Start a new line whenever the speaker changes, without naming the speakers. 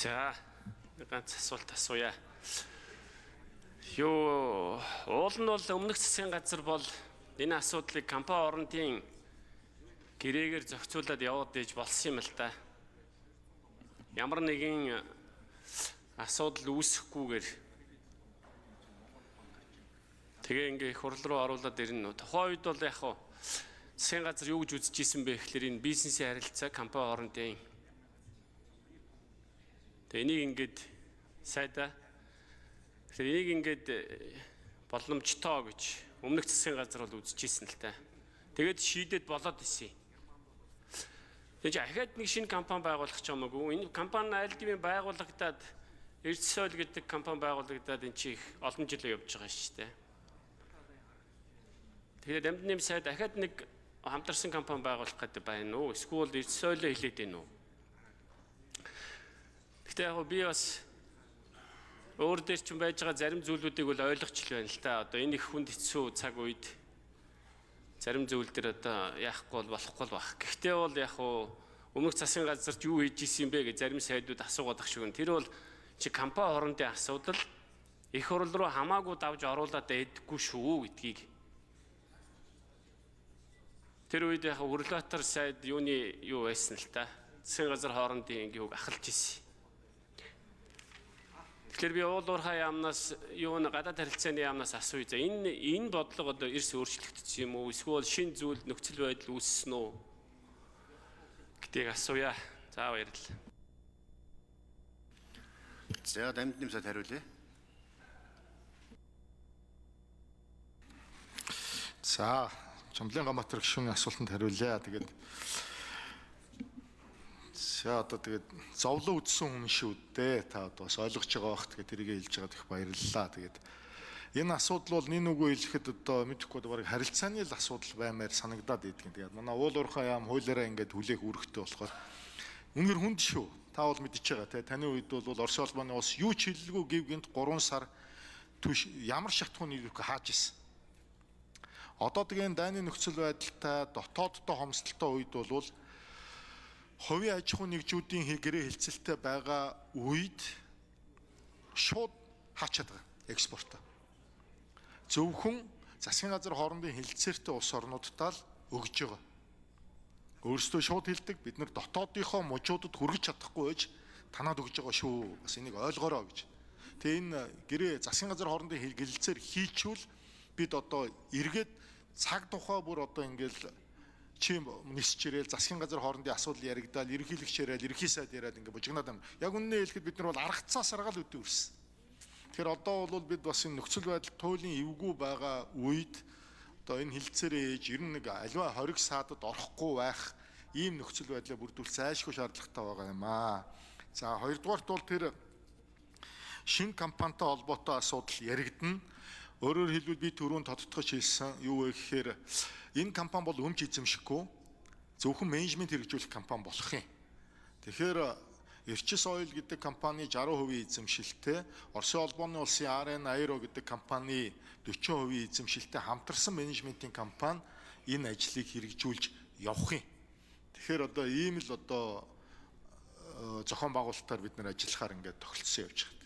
За, ганц асуулт асууя. Юу, уул нь бол өмнөх засгийн газар бол энэ асуудлыг компани орондын гэрээгээр зохицуулаад яваад иж болсон юм л да. Ямар нэгэн асуудал үүсэхгүйгээр тэгээ ингээ их хурл руу оруулаад ирнэ. Тухайн үед бол яг хаа засгийн газар юу гэж үзэж исэн бэ гэхээр энэ бизнесийн харилцаа компани хоорондын энийг ингээд сайдаа энийг ингээд боломжтой гэж өмнөх засгийн газар бол үзчихсэн л та. Тэгээд шийдэд болоод исэн. Тэгж ахаад нэг шинэ компани байгуулах ч юмгүй. Энэ компани альдивын байгуулагдаад Эрдсойл гэдэг компани байгуулагдаад энэ чих олон жил явж байгаа шүү дээ. Тэгээд амдны сайд ахаад нэг хамтарсан компани байгуулах гэдэг байна уу? Эсвэл Эрдсойлоо хэлээд байна уу? Гэхдээ яг би бас өөр дээр ч байж байгаа зарим зүйлүүдийг бол ойлгоч л байна л та. Одоо энэ их хүнд хэцүү цаг үед зарим зүйл дээр одоо яахгүй болохгүй байх. Гэхдээ бол яг өмнөх засгийн газарт юу хийж исэн бэ гэж зарим сайдууд асуугаад ах шиг. Тэр бол чи компани хоорондын асуудал их хурл руу хамаагүй давж оруулаад эдггүй шүү гэдгийг. Тэр үед яг урлагтар сайд юуны юу байсан л та. Засгийн газар хоорондын юуг ахалж исэн. Тэгэхээр би уул уурхай яамнаас юу н гадаад харилцааны яамнаас асууя. За энэ бодлого одоо эрс өөрчлөгдсөн юм уу? Эсвэл шинэ зүйл нөхцөл байдал үүссэн үү? Гэдгийг асууя. За баярлалаа.
За дамжны юмсад хариулъя.
За Чамдлын Гамбатар гишүүний асуултанд хариулъя. Тэгээд за одоо тэгээд зовлон үдсэн хүн шүү дээ. Та одоо бас ойлгож байгаа бах. Тэгээд тэрийг хэлж байгаад их баярлалаа. Тэгээд энэ асуудал бол нэг үгүй хэлэхэд одоо мэдэхгүй бараг харилцааны л асуудал баймаар санагдаад идэг. Тэгээд манай уул уурхай яам хуулиараа ингээд хүлээх үүрэгтэй болохоор үнээр хүнд шүү. Та бол мэдчихэж байгаа те. Таны үед бол Орос улбаны ус юу ч хэллгүй гів гинт 3 сар түш ямар шатхууны ирэх хааж исэн. Одоо тэгээд дайны нөхцөл байдалтай дотооддоо хомсдолтой үед бол хувийн аж ахуйн нэгжүүдийн гэрээ хилцэлтэй байгаа үед шууд хаачаад байгаа экспортоо. Зөвхөн засгийн газар хоорондын хилцээртэй улс орнуудтай л өгж байгаа. Өөрсдөө шууд хэлдэг бид нар дотоодынхоо мужуудад хүргэж чадахгүй байж танаад өгж байгаа шүү. Бас энийг ойлгоорой гэж. Тэгээ энэ гэрээ засгийн газар хоорондын хилцээр хийчүүл бид одоо эргээд цаг тухай бүр одоо ингээл чим нисч ирээл засгийн газар хоорондын асуудал яригдаал ерөнхийлөгч яриад ерөнхий сайд яриад ингээ бужигнаад байна. Яг үннээ хэлэхэд бид нар бол аргацаас аргаал үдээ үрсэн. Тэгэхээр одоо бол бид бас энэ нөхцөл байдал туйлын эвгүй байгаа үед одоо энэ хилцээрээ ээж ер нь нэг аливаа хориг саадад орохгүй байх ийм нөхцөл байдлаа бүрдүүлэх зайлшгүй шаардлагатай байгаа юм аа. За хоёрдугаарт бол тэр шинэ компанитай холбоотой асуудал яригдана. Өөрөөр хэлбэл би түрүүн тодтогч хэлсэн юу вэ гэхээр энэ компани бол өмч эзэмшихгүй зөвхөн менежмент хэрэгжүүлэх компани болох юм. Тэгэхээр Эрчис Ойл гэдэг компани 60% эзэмшилтэй, Оросын улбаны улсын АРН Аэро гэдэг компани 40% эзэмшилтэй хамтарсан менежментийн компани энэ ажлыг хэрэгжүүлж явах юм. Тэгэхээр одоо ийм л одоо зохион байгуулалтаар бид нэр ажиллахаар ингээд тохиролцсон явж байгаа.